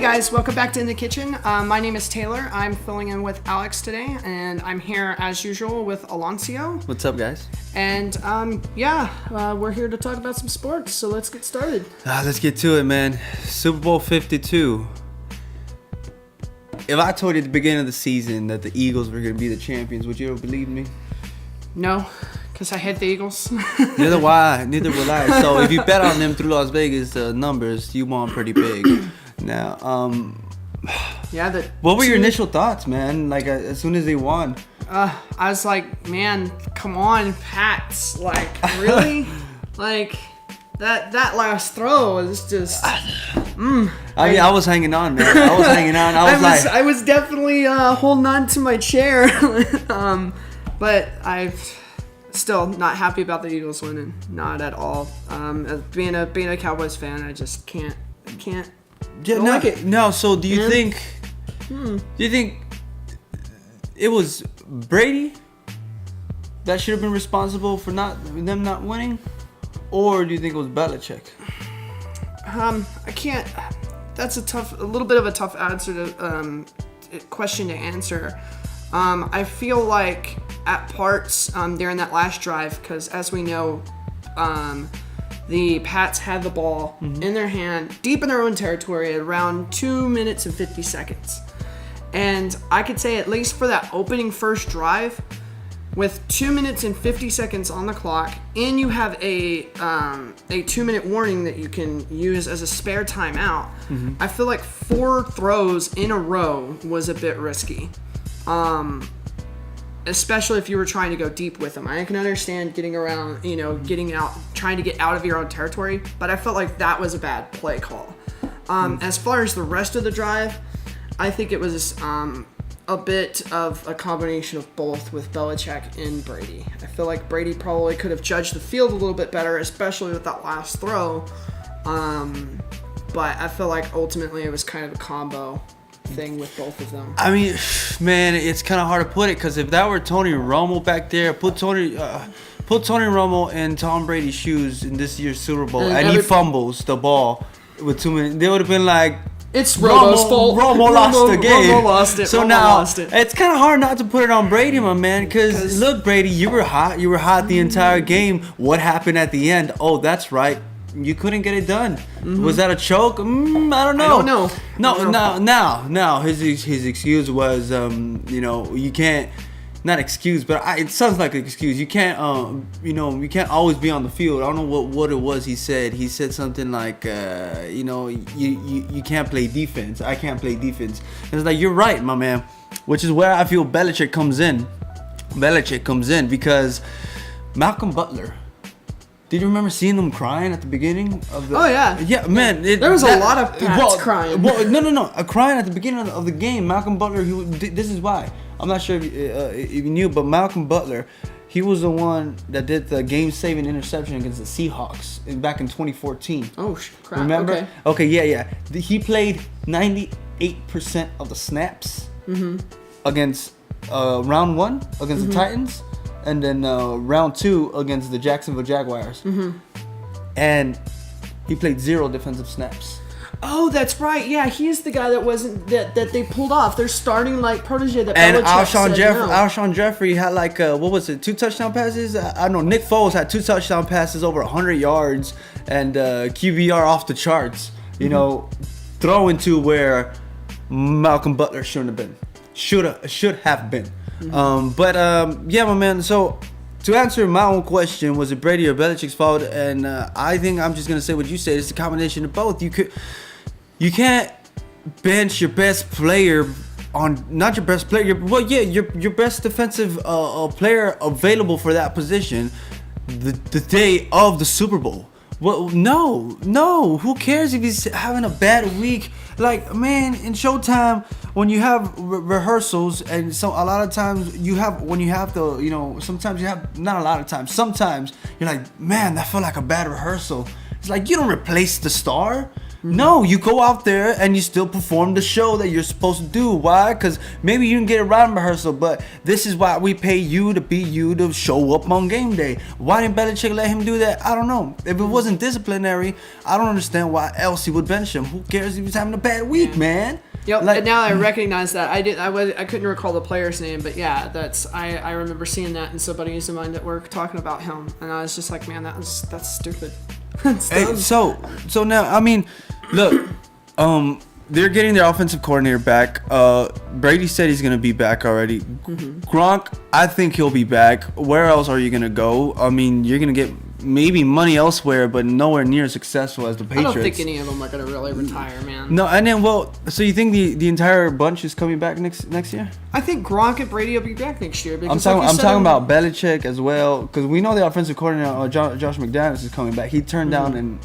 guys, welcome back to In the Kitchen. My name is Taylor. I'm filling in with Alex today, and I'm here as usual with Aloncio. What's up, guys? And we're here to talk about some sports, so let's get started. Let's get to it, man. Super Bowl 52. If I told you at the beginning of the season that the Eagles were going to be the champions, would you have believed me? No, because I hate the Eagles. Neither will I. So if you bet on them through Las Vegas numbers, you won pretty big. Now, what were your initial thoughts, man? Like, as soon as they won? I was like, man, come on, Pats. Like, really? Like, that last throw was just... I was hanging on, man. I was definitely holding on to my chair. But I'm still not happy about the Eagles winning. Not at all. Being a Cowboys fan, I just can't. Yeah, don't like it. No. So do you think? Do you think it was Brady that should have been responsible for them not winning, or do you think it was Belichick? I can't. That's a little bit of a tough question to answer. I feel like at parts during that last drive, because as we know, the Pats had the ball in their hand, deep in their own territory, at around 2 minutes and 50 seconds. And I could say, at least for that opening first drive, with 2 minutes and 50 seconds on the clock, and you have a 2-minute warning that you can use as a spare timeout, I feel like 4 throws in a row was a bit risky. Especially if you were trying to go deep with them. I can understand getting around, getting out, trying to get out of your own territory, but I felt like that was a bad play call. As far as the rest of the drive, I think it was a bit of a combination of both with Belichick and Brady. I feel like Brady probably could have judged the field a little bit better, especially with that last throw. But I feel like ultimately it was kind of a combo thing with both of them. I mean, man, it's kind of hard to put it, because if that were Tony Romo back there, put Tony Romo in Tom Brady's shoes in this year's Super Bowl, and he fumbles the ball with 2 minutes, they would have been like, it's Romo's fault. Romo lost the game. Romo lost it. So now it's kind of hard not to put it on Brady, my man. Because look, Brady, you were hot. You were hot the entire game. What happened at the end? Oh, that's right. You couldn't get it done. Was that a choke? I don't know. No. His excuse was, you can't. Not excuse, but it sounds like an excuse. You can't, you can't always be on the field. I don't know what it was he said. He said something like, you can't play defense. I can't play defense. And it's like, you're right, my man. Which is where I feel Belichick comes in. Because Malcolm Butler. Did you remember seeing them crying at the beginning of the? Oh yeah. Yeah, man. There was a lot of Pats crying. No. Crying at the beginning of the game. Malcolm Butler. This is why. I'm not sure if you knew, but Malcolm Butler, he was the one that did the game-saving interception against the Seahawks back in 2014. Oh crap! Remember? Okay, yeah. He played 98% of the snaps against round 1 against the Titans. And then round 2 against the Jacksonville Jaguars. And he played 0 defensive snaps. Oh, that's right. Yeah, he's the guy that they pulled off. They're starting like protege that and Belichick said no. Alshon Jeffrey had 2 touchdown passes? I don't know. Nick Foles had 2 touchdown passes over 100 yards and QBR off the charts. Throwing to where Malcolm Butler should have been. Should have been. Yeah, my man. So, to answer my own question, was it Brady or Belichick's fault? And I think I'm just gonna say what you said. It's a combination of both. You can't bench your best player on not your best player. Your best defensive player available for that position the day of the Super Bowl. Well, no. Who cares if he's having a bad week? Like, man, in Showtime, when you have rehearsals, and so a lot of times sometimes you have, not a lot of times, sometimes you're like, man, that felt like a bad rehearsal. It's like, you don't replace the star. No, you go out there and you still perform the show that you're supposed to do. Why? Because maybe you didn't get it right in rehearsal, but this is why we pay you to be you to show up on game day. Why didn't Belichick let him do that? I don't know. If it wasn't disciplinary, I don't understand why else he would bench him. Who cares if he was having a bad week, man? Yep. And now I recognize that. I couldn't recall the player's name, but yeah, I remember seeing that and somebody of mine at work talking about him, and I was just like, man, that's stupid. Hey, so now, I mean, look, they're getting their offensive coordinator back. Brady said he's gonna be back already. Gronk, I think he'll be back. Where else are you gonna go? I mean, you're gonna get maybe money elsewhere, but nowhere near as successful as the Patriots. I don't think any of them are gonna really retire, man. No, and then so you think the entire bunch is coming back next year? I think Gronk and Brady will be back next year. I'm talking about Belichick as well, because we know the offensive coordinator Josh McDaniels is coming back. He turned down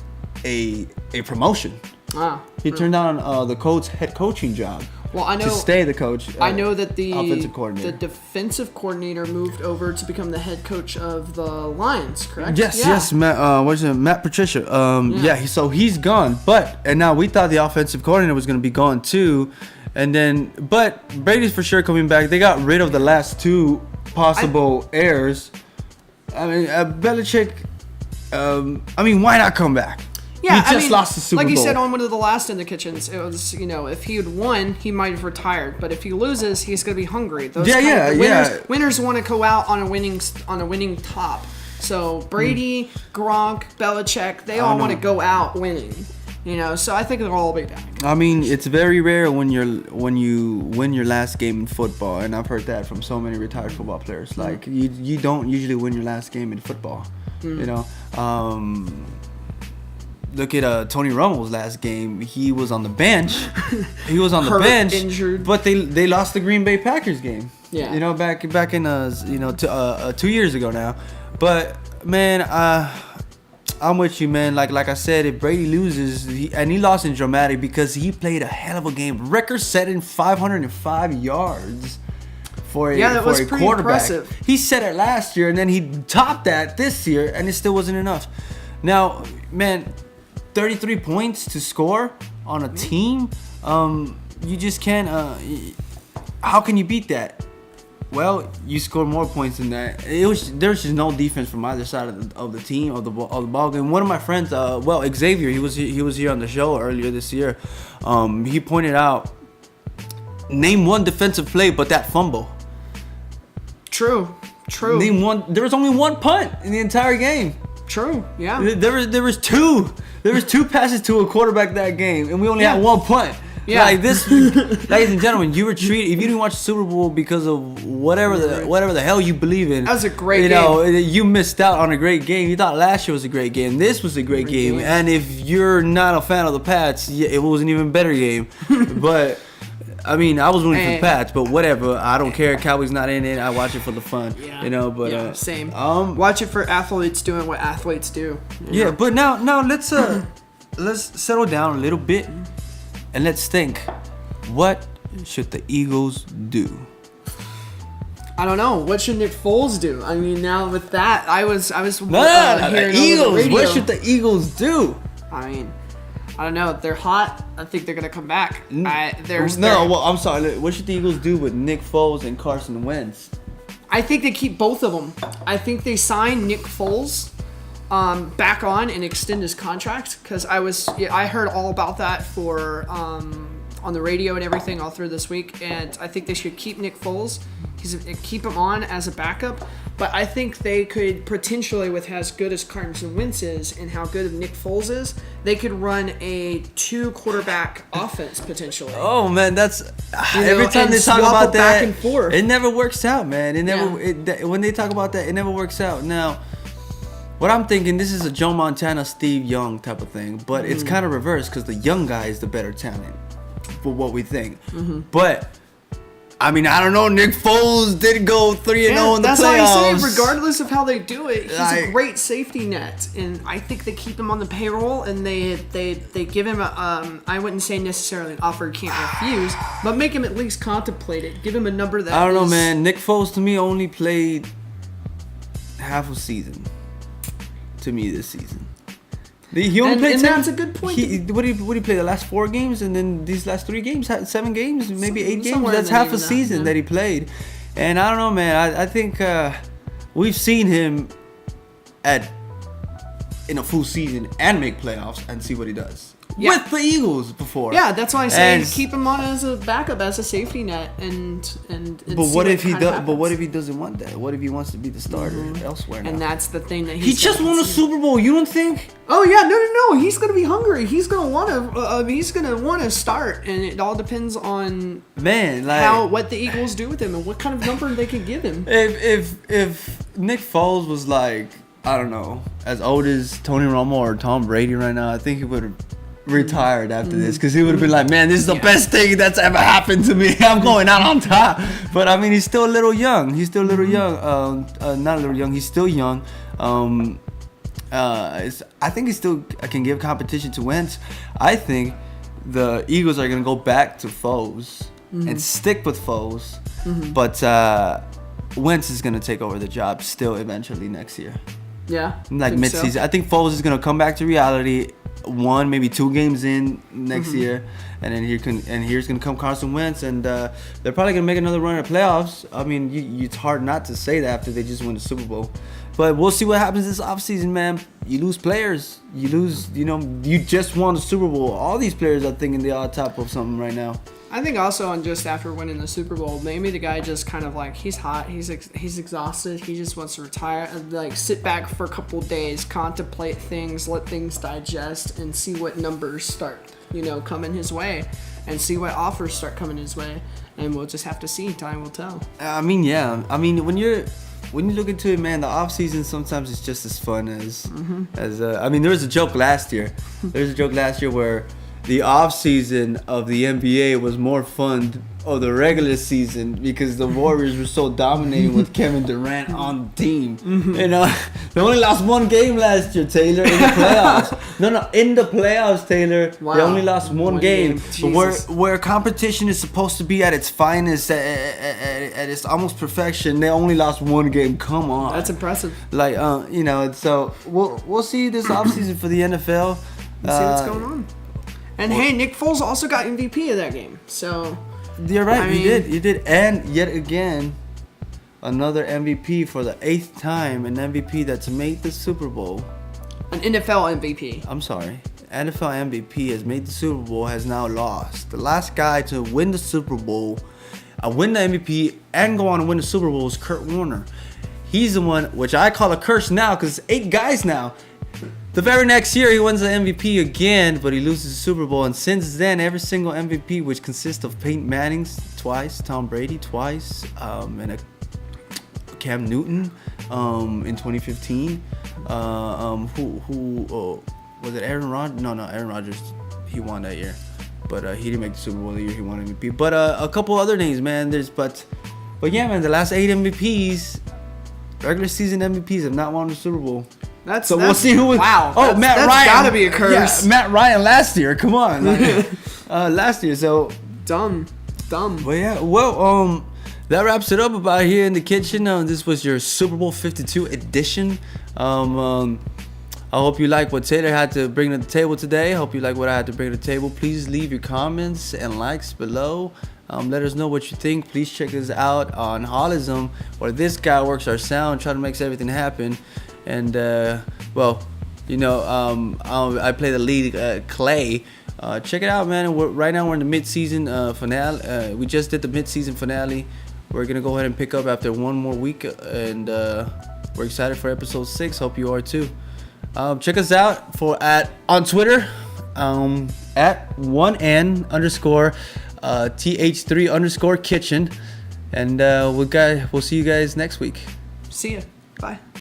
a promotion. He turned down the head coaching job. Well, I know to stay the coach. I know that the offensive coordinator. The defensive coordinator moved over to become the head coach of the Lions, correct? Yes, Matt Patricia. So he's gone. And now we thought the offensive coordinator was going to be gone too, but Brady's for sure coming back. They got rid of the last two possible heirs. I mean, Belichick. Why not come back? Yeah, he just lost the Super Bowl. Like you said on one of the last in the kitchens, it was, if he had won, he might have retired. But if he loses, he's going to be hungry. Winners want to go out on a winning top. So Brady, Gronk, Belichick, they all want to go out winning. So I think they'll all be back. I mean, it's very rare when you win your last game in football, and I've heard that from so many retired football players. Like you don't usually win your last game in football. Look at Tony Romo's last game. He was on the bench. Injured. But they lost the Green Bay Packers game. Yeah. Back in 2 years ago now. But man, I'm with you, man. Like I said, if Brady loses, he lost in dramatic because he played a hell of a game. Record-setting 505 yards for a that was pretty quarterback. Impressive. He set it last year, and then he topped that this year, and it still wasn't enough. Now, man, 33 points to score on a team, you just can't. How can you beat that? Well, you score more points than that. There's just no defense from either side of the team of the ball game. One of my friends, Xavier, he was here on the show earlier this year. He pointed out, name one defensive play but that fumble. True. Name one. There was only one punt in the entire game. True. Yeah. There was two passes to a quarterback that game, and we only had one punt. Yeah. Like this, ladies and gentlemen, you were treated. If you didn't watch the Super Bowl because of whatever the hell you believe in, that was a great game. You missed out on a great game. You thought last year was a great game. This was a great game. And if you're not a fan of the Pats, it was an even better game. But I mean, I was rooting for the Pats, but whatever. I don't care. Cowboys not in it. I watch it for the fun. Yeah. But same. Watch it for athletes doing what athletes do. Yeah, but now let's settle down a little bit and let's think. What should the Eagles do? I don't know. What should Nick Foles do? I mean, now with that, I was the Eagles. What should the Eagles do? I mean, I don't know. They're hot. I think they're gonna come back. I'm sorry. What should the Eagles do with Nick Foles and Carson Wentz? I think they keep both of them. I think they sign Nick Foles back on and extend his contract, because I heard all about that on the radio and everything all through this week, and I think they should keep Nick Foles. Keep him on as a backup, but I think they could potentially, with as good as Carson Wentz is and how good Nick Foles is, they could run a 2-quarterback offense potentially. Oh man, that's every time they talk about that, back and forth. It never works out, man. When they talk about that, it never works out. Now, what I'm thinking, this is a Joe Montana, Steve Young type of thing, but it's kind of reversed because the young guy is the better talent for what we think. But I mean, I don't know. Nick Foles did go 3-0 in the playoffs. That's why I say, regardless of how they do it, he's a great safety net, and I think they keep him on the payroll, and they give him I wouldn't say necessarily an offer he can't refuse, but make him at least contemplate it. Give him a number that I don't know, man. Nick Foles to me only played half a season. To me this season. He only played and 10. that's a good point. What did he play? The last 4 games, and then these last 3 games, 7 games, maybe 8 games. Somewhere That's in the half a neighborhood, season yeah. that he played. And I don't know, man. I think we've seen him in a full season and make playoffs and see what he does with the Eagles before. Yeah, that's why I say And- keep him on as a backup, as a safety net, and But see what if he kinda does? But what if happens. he doesn't want that? What if he wants to be the starter elsewhere now? And that's the thing that He just won a Super Bowl. You don't think? Oh yeah, no. He's gonna be hungry. He's gonna want to start, and it all depends on Man, like what the Eagles do with him and what kind of number they can give him. if Nick Foles was like, I don't know, as old as Tony Romo or Tom Brady right now, I think he would have retired after this, because he would have been like, man, this is the best thing that's ever happened to me. I'm going out on top. But I mean, he's still a little young. Not a little young. He's still young. I think he still can give competition to Wentz. I think the Eagles are gonna go back to Foles and stick with Foles, but Wentz is gonna take over the job still eventually next year. Yeah, Like think mid-season. so. I think Foles is gonna come back to reality 1, maybe 2 games in next year, and then here's gonna come Carson Wentz, and they're probably gonna make another run at playoffs. I mean, it's hard not to say that after they just won the Super Bowl, but we'll see what happens this offseason, man. You lose players, you just won the Super Bowl. All these players are thinking they're on top of something right now. I think also on just after winning the Super Bowl, maybe the guy just kind of like, he's hot, he's exhausted, he just wants to retire, and like sit back for a couple days, contemplate things, let things digest, and see what numbers start, coming his way, and see what offers start coming his way, and we'll just have to see. Time will tell. I mean, yeah. I mean, when you look into it, man, the off season sometimes it's just as fun as I mean, there was a joke last year. Where the off season of the NBA was more fun of the regular season because the Warriors were so dominating with Kevin Durant on the team. They only lost 1 game last year, Taylor, in the playoffs. No, in the playoffs, Taylor. Wow. They only lost one game. But Jesus. where competition is supposed to be at its finest, at its almost perfection, they only lost 1 game. Come on. That's impressive. Like, so we'll see this offseason for the NFL. Let's see what's going on. And hey, Nick Foles also got MVP of that game. So You're right. I mean, You did, and yet again, another MVP for the 8th time, an MVP that's made the Super Bowl. an NFL MVP. I'm sorry, NFL MVP has made the Super Bowl, has now lost. The last guy to win the Super Bowl, win the MVP, and go on and win the Super Bowl is Kurt Warner. He's the one, which I call a curse now, because it's 8 guys now. The very next year, he wins the MVP again, but he loses the Super Bowl. And since then, every single MVP, which consists of Peyton Manning twice, Tom Brady twice, and a Cam Newton in 2015. Who was it? Aaron Rodgers? No, Aaron Rodgers. He won that year, but he didn't make the Super Bowl the year he won MVP. But a couple other names, man. But yeah, man. The last 8 MVPs, regular season MVPs, have not won the Super Bowl. We'll see who was. Wow. Matt that's Ryan. Gotta be a curse. Yeah, Matt Ryan last year. Come on. Last year. So. Dumb. Well, yeah. Well, that wraps it up about here in the kitchen. This was your Super Bowl 52 edition. I hope you like what Taylor had to bring to the table today. I hope you like what I had to bring to the table. Please leave your comments and likes below. Let us know what you think. Please check us out on Hollism, where this guy works our sound, trying to make everything happen. And I play the lead, Clay. Check it out, man. Right now we're in the mid-season finale. We just did the mid-season finale. We're gonna go ahead and pick up after 1 more week, and we're excited for episode 6. Hope you are too. Check us out on Twitter at 1N_th3_kitchen, and we'll see you guys next week. See ya. Bye.